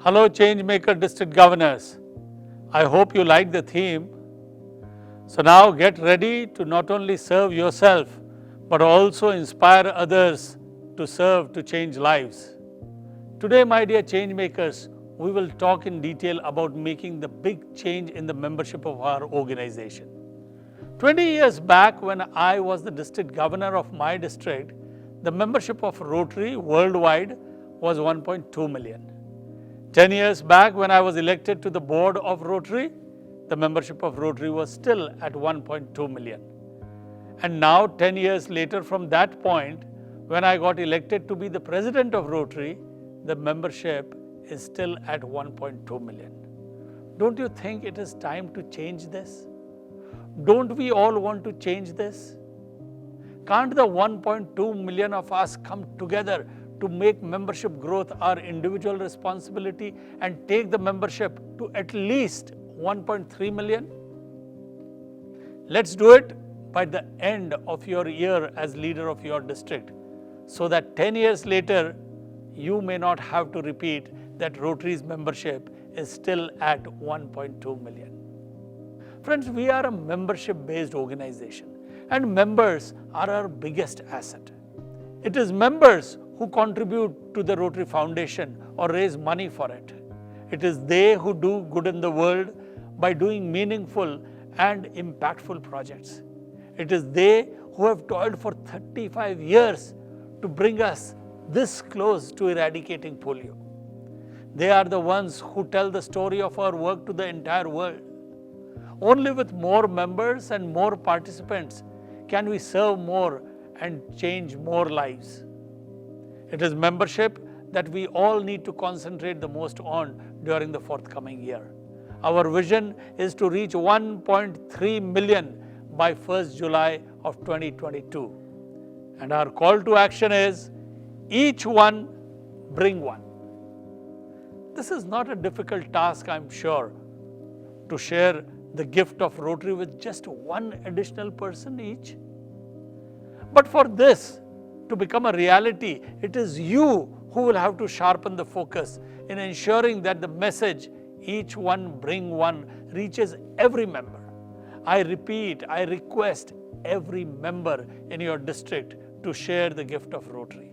Hello Changemaker District Governors. I hope you like the theme. So now get ready to not only serve yourself but also inspire others to serve to change lives. Today, my dear Changemakers, we will talk in detail about making the big change in the membership of our organization. 20 years back, when I was the district governor of my district, the membership of Rotary worldwide was 1.2 million. 10 years back, when I was elected to the board of Rotary, the membership of Rotary was still at 1.2 million. And now, 10 years later from that point, when I got elected to be the president of Rotary, the membership is still at 1.2 million. Don't you think it is time to change this? Don't we all want to change this? Can't the 1.2 million of us come together to make membership growth our individual responsibility and take the membership to at least 1.3 million? Let's do it by the end of your year as leader of your district, so that 10 years later, you may not have to repeat that Rotary's membership is still at 1.2 million. Friends, we are a membership-based organization, and members are our biggest asset. It is members who contribute to the Rotary Foundation or raise money for it. It is they who do good in the world by doing meaningful and impactful projects. It is they who have toiled for 35 years to bring us this close to eradicating polio. They are the ones who tell the story of our work to the entire world. Only with more members and more participants can we serve more and change more lives. It is membership that we all need to concentrate the most on during the forthcoming year. Our vision is to reach 1.3 million by 1st July of 2022. And our call to action is, each one bring one. This is not a difficult task, I'm sure, to share the gift of Rotary with just one additional person each. But for this to become a reality, it is you who will have to sharpen the focus in ensuring that the message, each one bring one, reaches every member. I repeat, I request every member in your district to share the gift of Rotary.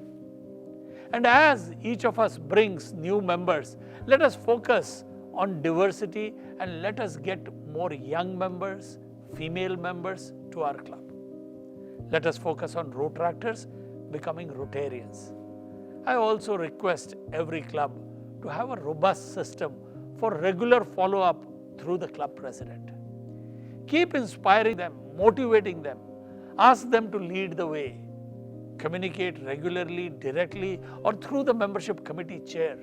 And as each of us brings new members, let us focus on diversity and let us get more young members, female members to our club. Let us focus on Rotaractors becoming Rotarians. I also request every club to have a robust system for regular follow-up through the club president. Keep inspiring them, motivating them, ask them to lead the way. Communicate regularly, directly, or through the membership committee chair.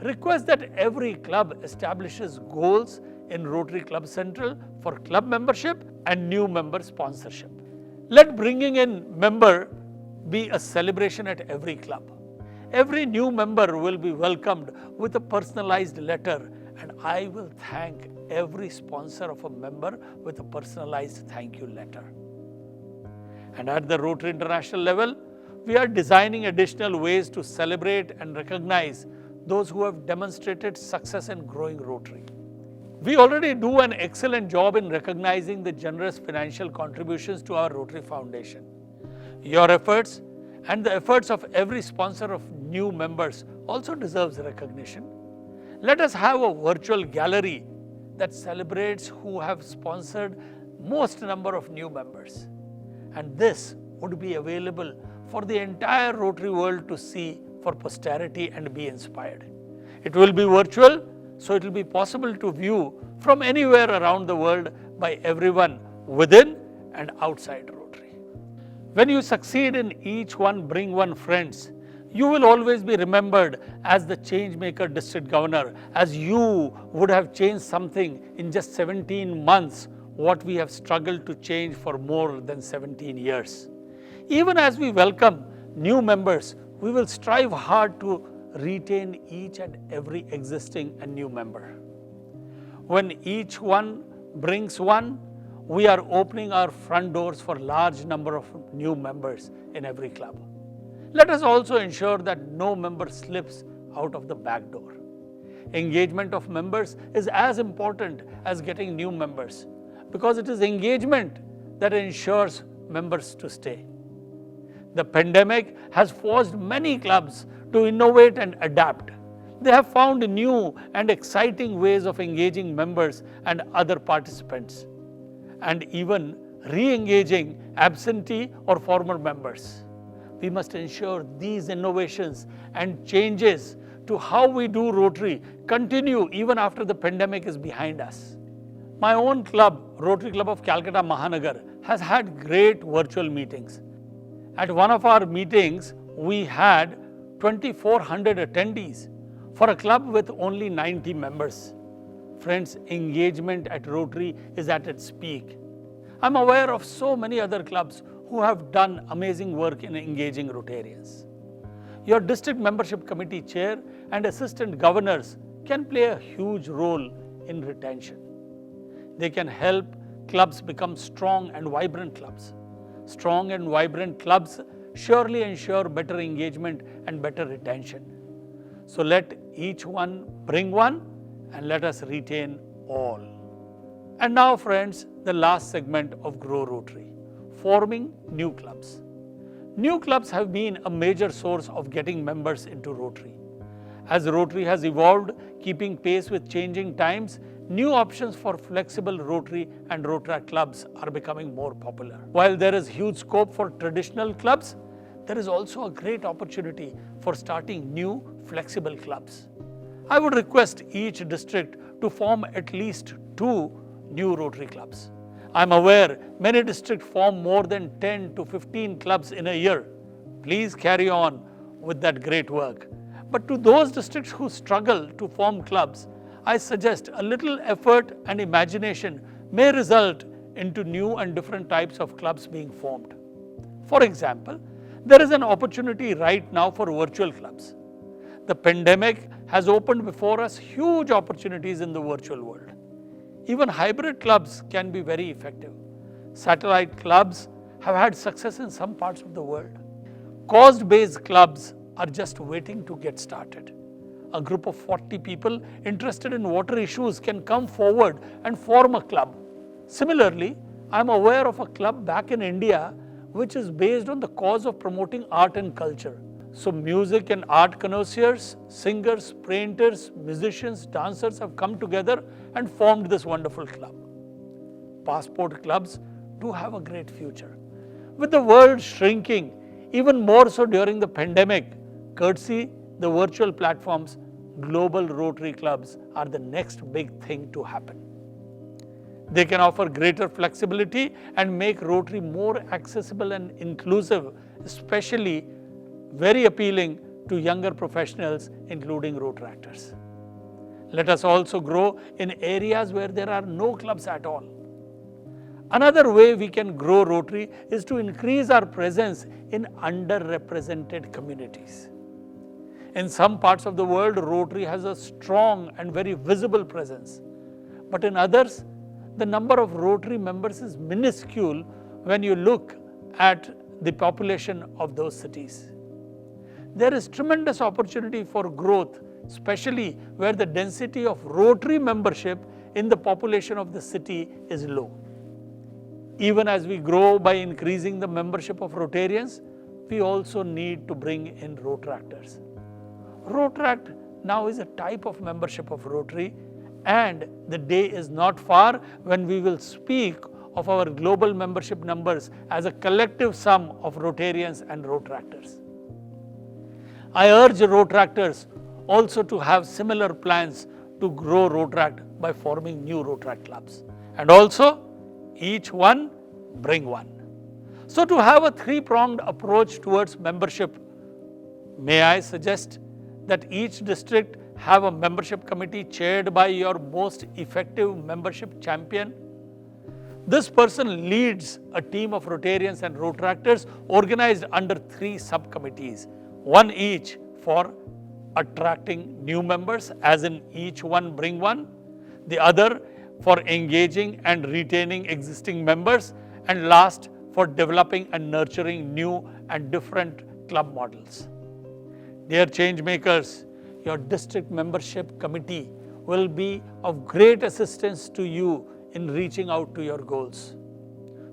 Request that every club establishes goals in Rotary Club Central for club membership and new member sponsorship. Let bringing in member be a celebration at every club. Every new member will be welcomed with a personalized letter, and I will thank every sponsor of a member with a personalized thank you letter. And at the Rotary International level, we are designing additional ways to celebrate and recognize those who have demonstrated success in growing Rotary. We already do an excellent job in recognizing the generous financial contributions to our Rotary Foundation. Your efforts and the efforts of every sponsor of new members also deserves recognition. Let us have a virtual gallery that celebrates who have sponsored most number of new members. And this would be available for the entire Rotary world to see for posterity and be inspired. It will be virtual, so it will be possible to view from anywhere around the world by everyone within and outside Rotary. When you succeed in each one bring one friends, you will always be remembered as the Changemaker District Governor, as you would have changed something in just 17 months what we have struggled to change for more than 17 years. Even as we welcome new members, we will strive hard to retain each and every existing and new member. When each one brings one, we are opening our front doors for large number of new members in every club. Let us also ensure that no member slips out of the back door. Engagement of members is as important as getting new members, because it is engagement that ensures members to stay. The pandemic has forced many clubs to innovate and adapt. They have found new and exciting ways of engaging members and other participants, and even re-engaging absentee or former members. We must ensure these innovations and changes to how we do Rotary continue even after the pandemic is behind us. My own club, Rotary Club of Calcutta Mahanagar, has had great virtual meetings. At one of our meetings, we had 2,400 attendees for a club with only 90 members. Friends, engagement at Rotary is at its peak. I'm aware of so many other clubs who have done amazing work in engaging Rotarians. Your district membership committee chair and assistant governors can play a huge role in retention. They can help clubs become strong and vibrant clubs. Strong and vibrant clubs surely ensure better engagement and better retention. So let each one bring one, and let us retain all. And now, friends, the last segment of Grow Rotary, forming new clubs. New clubs have been a major source of getting members into Rotary. As Rotary has evolved, keeping pace with changing times, new options for flexible Rotary and Rotaract clubs are becoming more popular. While there is huge scope for traditional clubs, there is also a great opportunity for starting new flexible clubs. I would request each district to form at least 2 new Rotary clubs. I am aware many districts form more than 10 to 15 clubs in a year. Please carry on with that great work. But to those districts who struggle to form clubs, I suggest a little effort and imagination may result into new and different types of clubs being formed. For example, there is an opportunity right now for virtual clubs. The pandemic has opened before us huge opportunities in the virtual world. Even hybrid clubs can be very effective. Satellite clubs have had success in some parts of the world. Cause-based clubs are just waiting to get started. A group of 40 people interested in water issues can come forward and form a club. Similarly, I am aware of a club back in India which is based on the cause of promoting art and culture. So music and art connoisseurs, singers, painters, musicians, dancers have come together and formed this wonderful club. Passport clubs do have a great future. With the world shrinking, even more so during the pandemic, courtesy the virtual platforms, global Rotary clubs are the next big thing to happen. They can offer greater flexibility and make Rotary more accessible and inclusive, especially very appealing to younger professionals, including Rotaractors. Let us also grow in areas where there are no clubs at all. Another way we can grow Rotary is to increase our presence in underrepresented communities. In some parts of the world, Rotary has a strong and very visible presence. But in others, the number of Rotary members is minuscule when you look at the population of those cities. There is tremendous opportunity for growth, especially where the density of Rotary membership in the population of the city is low. Even as we grow by increasing the membership of Rotarians, we also need to bring in Rotaractors. Rotaract now is a type of membership of Rotary, and the day is not far when we will speak of our global membership numbers as a collective sum of Rotarians and Rotaractors. I urge Rotaractors also to have similar plans to grow Rotaract by forming new Rotaract clubs. And also, each one bring one. So to have a 3-pronged approach towards membership, may I suggest that each district have a membership committee chaired by your most effective membership champion. This person leads a team of Rotarians and Rotaractors organized under 3 subcommittees, one each for attracting new members, as in each one bring one, the other for engaging and retaining existing members, and last for developing and nurturing new and different club models. Dear change makers, your district membership committee will be of great assistance to you in reaching out to your goals.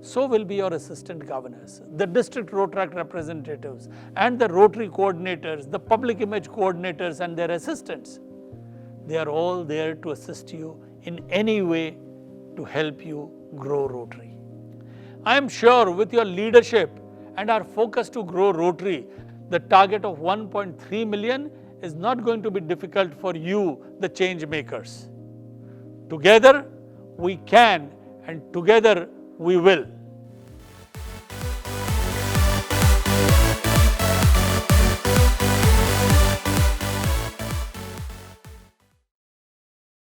So will be your assistant governors, the district Rotaract representatives, and the Rotary coordinators, the public image coordinators and their assistants. They are all there to assist you in any way to help you grow Rotary. I am sure with your leadership and our focus to grow Rotary, the target of 1.3 million is not going to be difficult for you, the change makers. Together we can, and together we will.